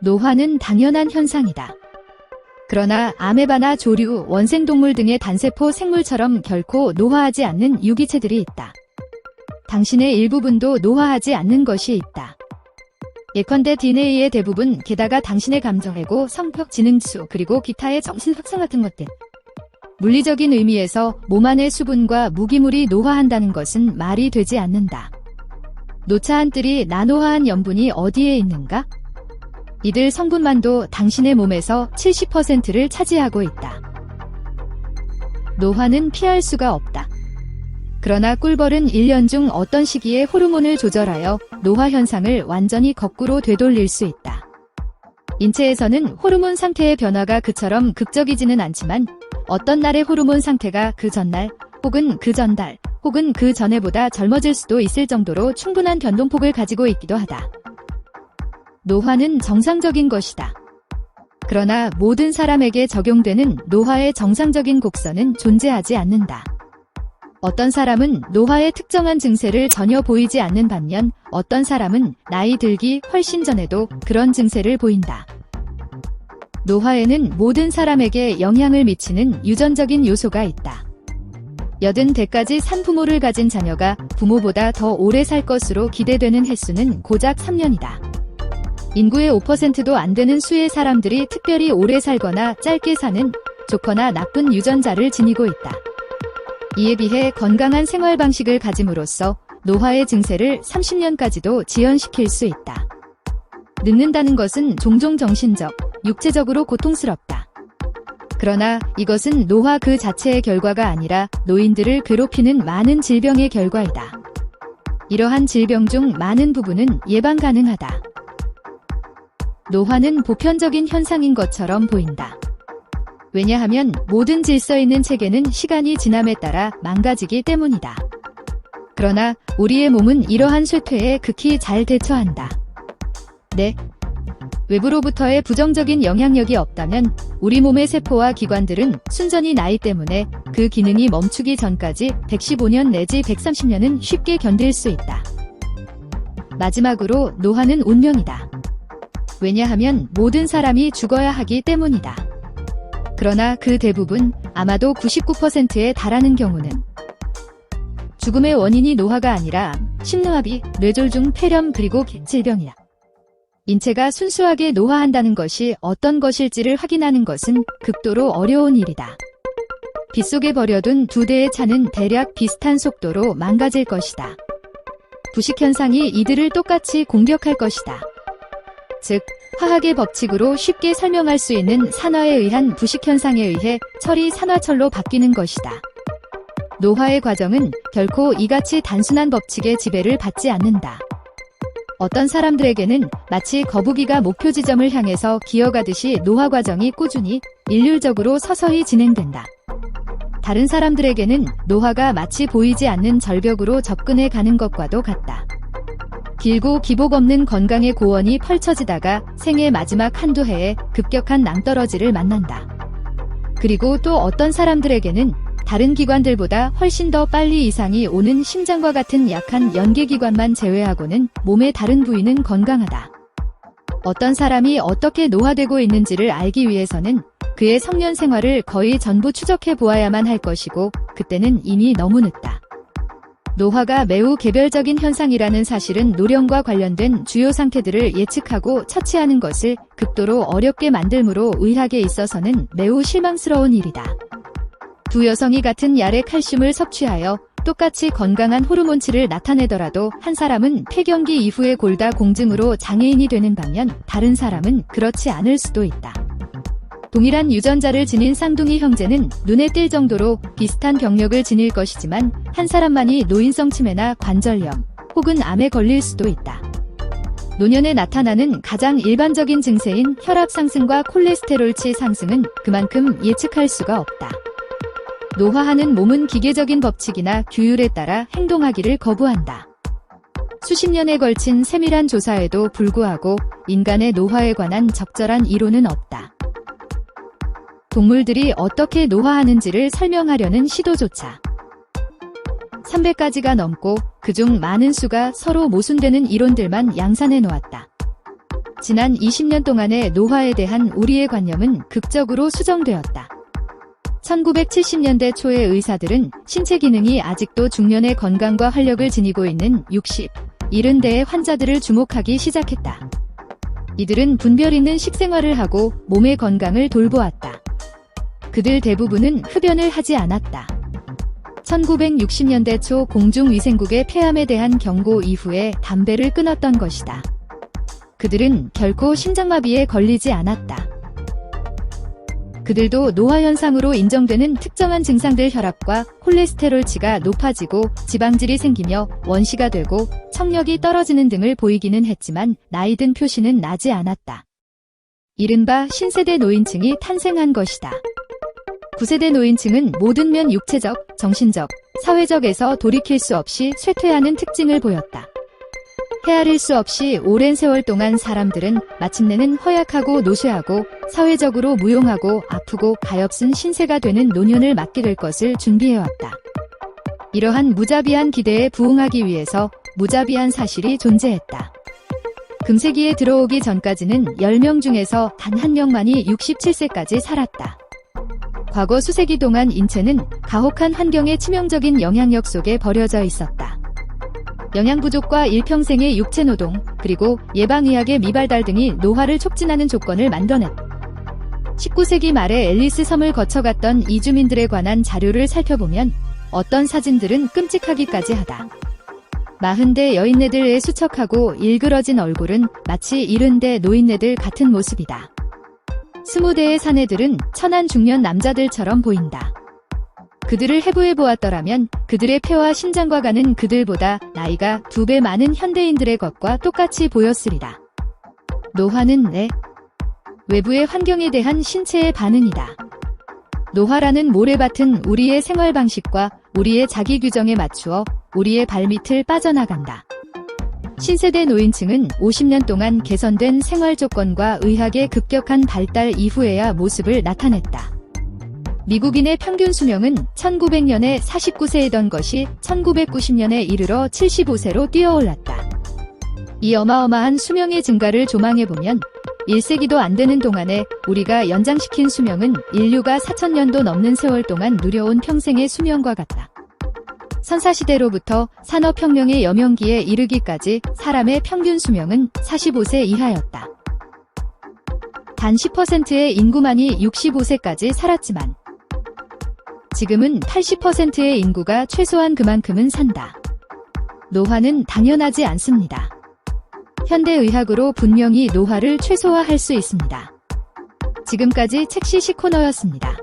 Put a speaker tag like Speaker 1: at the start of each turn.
Speaker 1: 노화는 당연한 현상이다. 그러나 아메바나 조류, 원생동물 등의 단세포 생물처럼 결코 노화하지 않는 유기체들이 있다. 당신의 일부분도 노화하지 않는 것이 있다. 예컨대 DNA의 대부분, 게다가 당신의 감정애고, 성격, 지능수, 그리고 기타의 정신 확성 같은 것들. 물리적인 의미에서 몸 안의 수분과 무기물이 노화한다는 것은 말이 되지 않는다. 노차한 뜰이 나노화한 염분이 어디에 있는가? 이들 성분만도 당신의 몸에서 70%를 차지하고 있다. 노화는 피할 수가 없다. 그러나 꿀벌은 1년 중 어떤 시기에 호르몬을 조절하여 노화 현상을 완전히 거꾸로 되돌릴 수 있다. 인체에서는 호르몬 상태의 변화가 그처럼 극적이지는 않지만 어떤 날의 호르몬 상태가 그 전날 혹은 그 전달 혹은 그 전에보다 젊어질 수도 있을 정도로 충분한 변동폭을 가지고 있기도 하다. 노화는 정상적인 것이다. 그러나 모든 사람에게 적용되는 노화의 정상적인 곡선은 존재하지 않는다. 어떤 사람은 노화의 특정한 증세를 전혀 보이지 않는 반면 어떤 사람은 나이 들기 훨씬 전에도 그런 증세를 보인다. 노화에는 모든 사람에게 영향을 미치는 유전적인 요소가 있다. 80대까지 산 부모를 가진 자녀가 부모보다 더 오래 살 것으로 기대되는 횟수는 고작 3년이다. 인구의 5%도 안 되는 수의 사람들이 특별히 오래 살거나 짧게 사는 좋거나 나쁜 유전자를 지니고 있다. 이에 비해 건강한 생활 방식을 가짐으로써 노화의 증세를 30년까지도 지연시킬 수 있다. 늙는다는 것은 종종 정신적, 육체적으로 고통스럽다. 그러나 이것은 노화 그 자체의 결과가 아니라 노인들을 괴롭히는 많은 질병의 결과이다. 이러한 질병 중 많은 부분은 예방 가능하다. 노화는 보편적인 현상인 것처럼 보인다. 왜냐하면 모든 질서 있는 체계는 시간이 지남에 따라 망가지기 때문이다. 그러나 우리의 몸은 이러한 쇠퇴에 극히 잘 대처한다. 네. 외부로부터의 부정적인 영향력이 없다면 우리 몸의 세포와 기관들은 순전히 나이 때문에 그 기능이 멈추기 전까지 115년 내지 130년은 쉽게 견딜 수 있다. 마지막으로 노화는 운명이다. 왜냐하면 모든 사람이 죽어야 하기 때문이다. 그러나 그 대부분, 아마도 99%에 달하는 경우는 죽음의 원인이 노화가 아니라 심누합이, 뇌졸중, 폐렴 그리고 질병이다. 인체가 순수하게 노화한다는 것이 어떤 것일지를 확인하는 것은 극도로 어려운 일이다. 빗속에 버려둔 2대의 차는 대략 비슷한 속도로 망가질 것이다. 부식현상이 이들을 똑같이 공격할 것이다. 즉, 화학의 법칙으로 쉽게 설명할 수 있는 산화에 의한 부식현상에 의해 철이 산화철로 바뀌는 것이다. 노화의 과정은 결코 이같이 단순한 법칙의 지배를 받지 않는다. 어떤 사람들에게는 마치 거북이가 목표 지점을 향해서 기어가듯이 노화 과정이 꾸준히, 일률적으로 서서히 진행된다. 다른 사람들에게는 노화가 마치 보이지 않는 절벽으로 접근해 가는 것과도 같다. 길고 기복 없는 건강의 고원이 펼쳐지다가 생의 마지막 한두 해에 급격한 낭떠러지를 만난다. 그리고 또 어떤 사람들에게는 다른 기관들보다 훨씬 더 빨리 이상이 오는 심장과 같은 약한 연계기관만 제외하고는 몸의 다른 부위는 건강하다. 어떤 사람이 어떻게 노화되고 있는지를 알기 위해서는 그의 성년 생활을 거의 전부 추적해 보아야만 할 것이고 그때는 이미 너무 늦다. 노화가 매우 개별적인 현상이라는 사실은 노령과 관련된 주요 상태들을 예측하고 처치하는 것을 극도로 어렵게 만들므로 의학에 있어서는 매우 실망스러운 일이다. 두 여성이 같은 약의 칼슘을 섭취하여 똑같이 건강한 호르몬치를 나타내더라도 한 사람은 폐경기 이후의 골다 공증으로 장애인이 되는 반면 다른 사람은 그렇지 않을 수도 있다. 동일한 유전자를 지닌 쌍둥이 형제는 눈에 띌 정도로 비슷한 병력을 지닐 것이지만 한 사람만이 노인성 치매나 관절염 혹은 암에 걸릴 수도 있다. 노년에 나타나는 가장 일반적인 증세인 혈압 상승과 콜레스테롤치 상승은 그만큼 예측할 수가 없다. 노화하는 몸은 기계적인 법칙이나 규율에 따라 행동하기를 거부한다. 수십 년에 걸친 세밀한 조사에도 불구하고 인간의 노화에 관한 적절한 이론은 없다. 동물들이 어떻게 노화하는지를 설명하려는 시도조차 300가지가 넘고 그중 많은 수가 서로 모순되는 이론들만 양산해 놓았다. 지난 20년 동안의 노화에 대한 우리의 관념은 극적으로 수정되었다. 1970년대 초의 의사들은 신체 기능이 아직도 중년의 건강과 활력을 지니고 있는 60, 70대의 환자들을 주목하기 시작했다. 이들은 분별 있는 식생활을 하고 몸의 건강을 돌보았다. 그들 대부분은 흡연을 하지 않았다. 1960년대 초 공중위생국의 폐암에 대한 경고 이후에 담배를 끊었던 것이다. 그들은 결코 심장마비에 걸리지 않았다. 그들도 노화현상으로 인정되는 특정한 증상들 혈압과 콜레스테롤치가 높아지고 지방질이 생기며 원시가 되고 청력이 떨어지는 등을 보이기는 했지만 나이 든 표시는 나지 않았다. 이른바 신세대 노인층이 탄생한 것이다. 9세대 노인층은 모든 면 육체적, 정신적, 사회적에서 돌이킬 수 없이 쇠퇴하는 특징을 보였다. 헤아릴 수 없이 오랜 세월 동안 사람들은 마침내는 허약하고 노쇠하고 사회적으로 무용하고 아프고 가엾은 신세가 되는 노년을 맞게 될 것을 준비해왔다. 이러한 무자비한 기대에 부응하기 위해서 무자비한 사실이 존재했다. 금세기에 들어오기 전까지는 10명 중에서 단 1명만이 67세까지 살았다. 과거 수세기 동안 인체는 가혹한 환경의 치명적인 영향력 속에 버려져 있었다. 영양 부족과 일평생의 육체노동, 그리고 예방의학의 미발달 등이 노화를 촉진하는 조건을 만들어냈다. 19세기 말에 앨리스 섬을 거쳐갔던 이주민들에 관한 자료를 살펴보면 어떤 사진들은 끔찍하기까지 하다. 40대 여인네들의 수척하고 일그러진 얼굴은 마치 70대 노인네들 같은 모습이다. 20대의 사내들은 천한 중년 남자들처럼 보인다. 그들을 해부해 보았더라면 그들의 폐와 신장과 가는 그들보다 나이가 2배 많은 현대인들의 것과 똑같이 보였으리라. 노화는 내 외부의 환경에 대한 신체의 반응이다. 노화라는 모래밭은 우리의 생활 방식과 우리의 자기 규정에 맞추어 우리의 발밑을 빠져나간다. 신세대 노인층은 50년 동안 개선된 생활 조건과 의학의 급격한 발달 이후에야 모습을 나타냈다. 미국인의 평균 수명은 1900년에 49세이던 것이 1990년에 이르러 75세로 뛰어올랐다. 이 어마어마한 수명의 증가를 조망해보면 1세기도 안 되는 동안에 우리가 연장시킨 수명은 인류가 4000년도 넘는 세월 동안 누려온 평생의 수명과 같다. 선사시대로부터 산업혁명의 여명기에 이르기까지 사람의 평균 수명은 45세 이하였다. 단 10%의 인구만이 65세까지 살았지만 지금은 80%의 인구가 최소한 그만큼은 산다. 노화는 당연하지 않습니다. 현대의학으로 분명히 노화를 최소화할 수 있습니다. 지금까지 책시시 코너였습니다.